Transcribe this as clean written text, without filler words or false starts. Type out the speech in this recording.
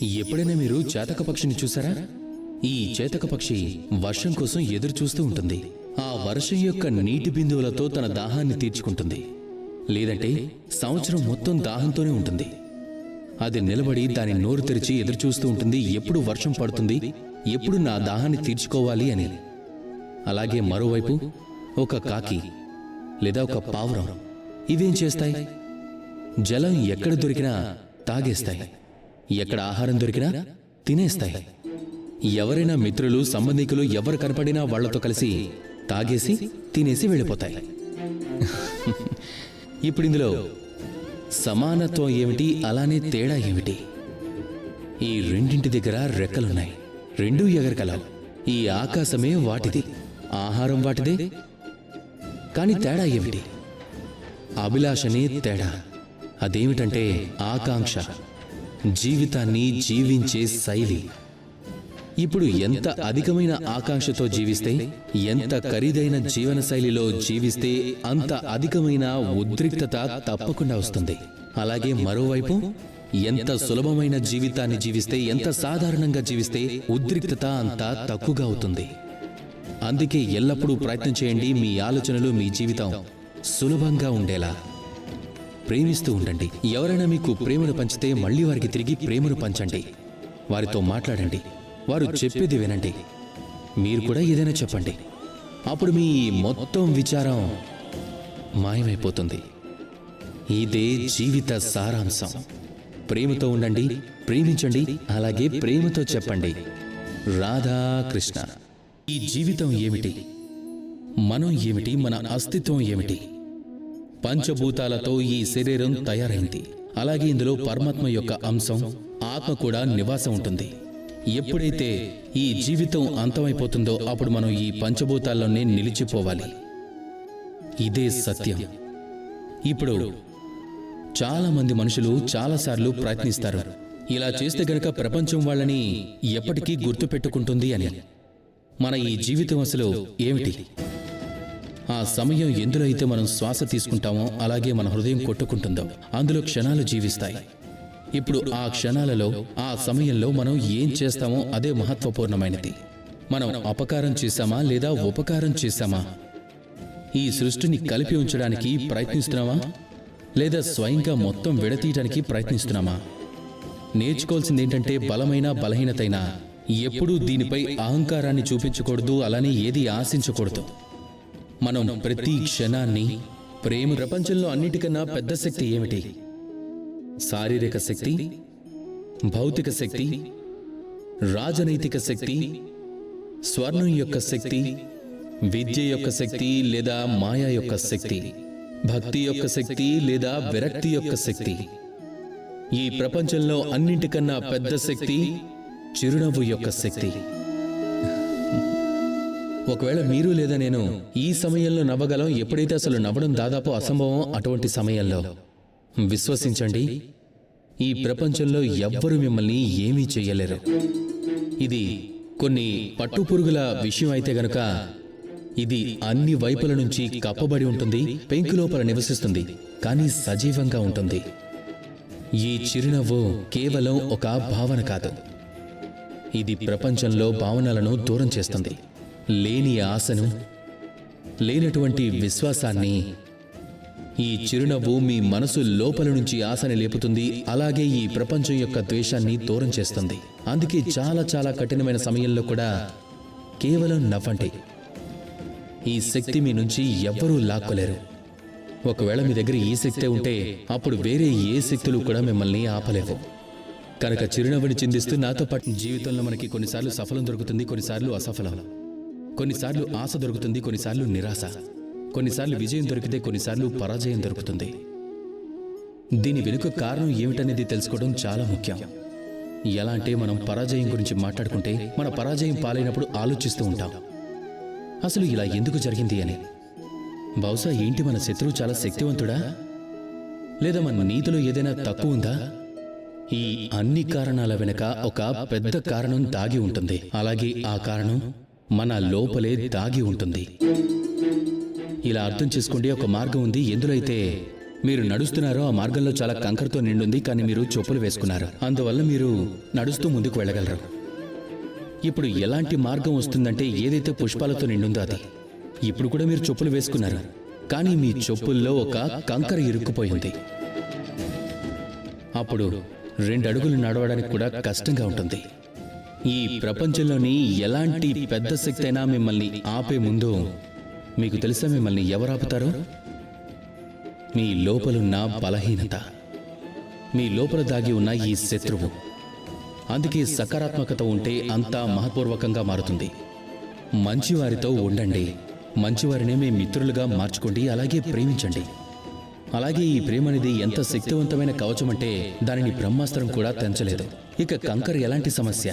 ఎప్పుడైనా మీరు చేతక పక్షిని చూసారా? ఈ చేతక పక్షి వర్షం కోసం ఎదురు చూస్తూ ఉంటుంది. ఆ వర్షం యొక్క నీటి బిందువులతో తన దాహాన్ని తీర్చుకుంటుంది. లేదంటే సంవత్సరం మొత్తం దాహంతోనే ఉంటుంది. అది నిలబడి దాని నోరు తెరిచి ఎదురు చూస్తూ ఉంటుంది, ఎప్పుడు వర్షం పడుతుంది, ఎప్పుడు నా దాహాన్ని తీర్చుకోవాలి అని. అలాగే మరోవైపు ఒక కాకి లేదా ఒక పావురం ఇవేం చేస్తాయి? జలం ఎక్కడ దొరికినా తాగేస్తాయి, ఎక్కడ ఆహారం దొరికినా తినేస్తాయి. ఎవరైనా మిత్రులు సంబంధికులు ఎవరు కనపడినా వాళ్లతో కలిసి తాగేసి తినేసి వెళ్ళిపోతాయి. ఇప్పుడు ఇందులో సమానత్వం ఏమిటి, అలానే తేడా ఏమిటి? ఈ రెండింటి దగ్గర రెక్కలున్నాయి, రెండూ ఎగరగలవు. ఈ ఆకాశమే వాటిది, ఆహారం వాటిదే. కాని తేడా ఏమిటి? అభిలాషనే తేడా. అదేమిటంటే ఆకాంక్ష, జీవితాన్ని జీవించే శైలి. ఇప్పుడు ఎంత అధికమైన ఆకాంక్షతో జీవిస్తే, ఎంత ఖరీదైన జీవన శైలిలో జీవిస్తే అంత అధికమైన ఉద్రిక్తత తప్పకుండా వస్తుంది. అలాగే మరోవైపు ఎంత సులభమైన జీవితాన్ని జీవిస్తే, ఎంత సాధారణంగా జీవిస్తే ఉద్రిక్తత అంత తక్కువగా అవుతుంది. అందుకే ఎల్లప్పుడూ ప్రయత్నం చేయండి మీ ఆలోచనలు, మీ జీవితం సులభంగా ఉండేలా. ప్రేమిస్తూ ఉండండి. ఎవరైనా మీకు ప్రేమను పంచితే మళ్ళీ వారికి తిరిగి ప్రేమను పంచండి. వారితో మాట్లాడండి, వారు చెప్పేది వినండి, మీరు కూడా ఏదైనా చెప్పండి. అప్పుడు మీ మొత్తం విచారం మాయమైపోతుంది. ఇదే జీవిత సారాంశం. ప్రేమతో ఉండండి, ప్రేమించండి, అలాగే ప్రేమతో చెప్పండి. రాధాకృష్ణ. ఈ జీవితం ఏమిటి, మనం ఏమిటి, మన అస్తిత్వం ఏమిటి? పంచభూతాలతో ఈ శరీరం తయారైంది. అలాగే ఇందులో పరమాత్మ యొక్క అంశం, ఆత్మ కూడా నివాసం ఉంటుంది. ఎప్పుడైతే ఈ జీవితం అంతమైపోతుందో అప్పుడు మనం ఈ పంచభూతాల్లోనే నిలిచిపోవాలి. ఇదే సత్యం. ఇప్పుడు చాలా మంది మనుషులు చాలాసార్లు ప్రయత్నిస్తారు, ఇలా చేస్తే గనక ప్రపంచం వాళ్ళని ఎప్పటికీ గుర్తుపెట్టుకుంటుంది అని. మన ఈ జీవితం అసలు ఏమిటి? ఆ సమయం ఎందులో అయితే మనం శ్వాస తీసుకుంటామో అలాగే మన హృదయం కొట్టుకుంటుందో అందులో క్షణాలు జీవిస్తాయి. ఇప్పుడు ఆ క్షణాలలో, ఆ సమయంలో మనం ఏం చేస్తామో అదే మహత్వపూర్ణమైనది. మనం అపకారం చేశామా లేదా ఉపకారం చేశామా? ఈ సృష్టిని కలిపి ఉంచడానికి ప్రయత్నిస్తున్నామా లేదా స్వయంగా మొత్తం విడతీయడానికి ప్రయత్నిస్తున్నామా? నేర్చుకోవాల్సింది ఏంటంటే బలమైన బలహీనతైనా ఎప్పుడూ దీనిపై అహంకారాన్ని చూపించకూడదు, అలానే ఏది ఆశించకూడదు. మనం ప్రతి క్షణాన్ని ప్రేమ. ప్రపంచంలో అన్నిటికన్నా పెద్ద శక్తి ఏమిటి? శారీరక శక్తి, భౌతిక శక్తి, రాజనైతిక శక్తి, స్వర్ణం యొక్క శక్తి, విద్య యొక్క శక్తి లేదా మాయా యొక్క శక్తి, భక్తి యొక్క శక్తి లేదా విరక్తి యొక్క శక్తి. ఈ ప్రపంచంలో అన్నింటికన్నా పెద్ద శక్తి చిరునవ్వు యొక్క శక్తి. ఒకవేళ మీరు లేదా నేను ఈ సమయంలో నవ్వగలం, ఎప్పుడైతే అసలు నవ్వడం దాదాపు అసంభవం అటువంటి సమయంలో విశ్వసించండి, ఈ ప్రపంచంలో ఎవ్వరూ మిమ్మల్ని ఏమీ చెయ్యలేరు. ఇది కొన్ని పట్టుపురుగుల విషయం అయితే గనుక ఇది అన్ని వైపుల నుంచి కప్పబడి ఉంటుంది, పెంకు లోపల నివసిస్తుంది, కానీ సజీవంగా ఉంటుంది. ఈ చిరునవ్వు కేవలం ఒక భావన కాదు, ఇది ప్రపంచంలో భావనలను దూరం చేస్తుంది. లేని ఆశను, లేనటువంటి విశ్వాసాన్ని ఈ చిరునవ్వు మీ మనసు లోపల నుంచి ఆశని లేపుతుంది. అలాగే ఈ ప్రపంచం యొక్క ద్వేషాన్ని దూరం చేస్తుంది. అందుకే చాలా చాలా కఠినమైన సమయంలో కూడా కేవలం నవ్వండి. ఈ శక్తి మీ నుంచి ఎవ్వరూ లాక్కోలేరు. ఒకవేళ మీ దగ్గర ఈ శక్తే ఉంటే అప్పుడు వేరే ఏ శక్తులు కూడా మిమ్మల్ని ఆపలేవు. కనుక చిరునవ్వుని చిందిస్తూ నాతో పాటు జీవితంలో మనకి కొన్నిసార్లు సఫలం దొరుకుతుంది, కొన్నిసార్లు అసఫలం. కొన్నిసార్లు ఆశ దొరుకుతుంది, కొన్నిసార్లు నిరాశ. కొన్నిసార్లు విజయం దొరికితే కొన్నిసార్లు పరాజయం దొరుకుతుంది. దీని వెనుక కారణం ఏమిటనేది తెలుసుకోవడం చాలా ముఖ్యం. ఎలా అంటే మనం పరాజయం గురించి మాట్లాడుకుంటే మన పరాజయం పాలైనప్పుడు ఆలోచిస్తూ ఉంటాం, అసలు ఇలా ఎందుకు జరిగింది అని. బహుశా ఏంటి, మన శత్రువు చాలా శక్తివంతుడా లేదా మన నీతిలో ఏదైనా తక్కువ ఉందా? ఈ అన్ని కారణాల వెనుక ఒక పెద్ద కారణం దాగి ఉంటుంది. అలాగే ఆ కారణం మన లోపలే దాగి ఉంటుంది. ఇలా అర్థం చేసుకోండి, ఒక మార్గం ఉంది. ఎందులో అయితే మీరు నడుస్తున్నారో ఆ మార్గంలో చాలా కంకరతో నిండుంది, కానీ మీరు చెప్పులు వేసుకున్నారు. అందువల్ల మీరు నడుస్తూ ముందుకు వెళ్ళగలరు. ఇప్పుడు ఎలాంటి మార్గం వస్తుందంటే ఏదైతే పుష్పాలతో నిండుందో అది. ఇప్పుడు కూడా మీరు చెప్పులు వేసుకున్నారు, కానీ మీ చెప్పుల్లో ఒక కంకర ఇరుక్కుపోయింది. అప్పుడు 2 అడుగులు నడవడానికి కూడా కష్టంగా ఉంటుంది. ఈ ప్రపంచంలోని ఎలాంటి పెద్ద శక్తి అయినా మిమ్మల్ని ఆపే ముందు మీకు తెలుసా మిమ్మల్ని ఎవరు ఆపుతారో? మీ లోపలున్న బలహీనత, మీ లోపల దాగి ఉన్న ఈ శత్రువు. అందుకే సకారాత్మకత ఉంటే అంతా మహత్పూర్వకంగా మారుతుంది. మంచివారితో ఉండండి, మంచివారినే మీ మిత్రులుగా మార్చుకోండి, అలాగే ప్రేమించండి. అలాగే ఈ ప్రేమ అనేది ఎంత శక్తివంతమైన కవచం అంటే దానిని బ్రహ్మాస్త్రం కూడా తెంచలేదు. ఇక కంకర ఎలాంటి సమస్య?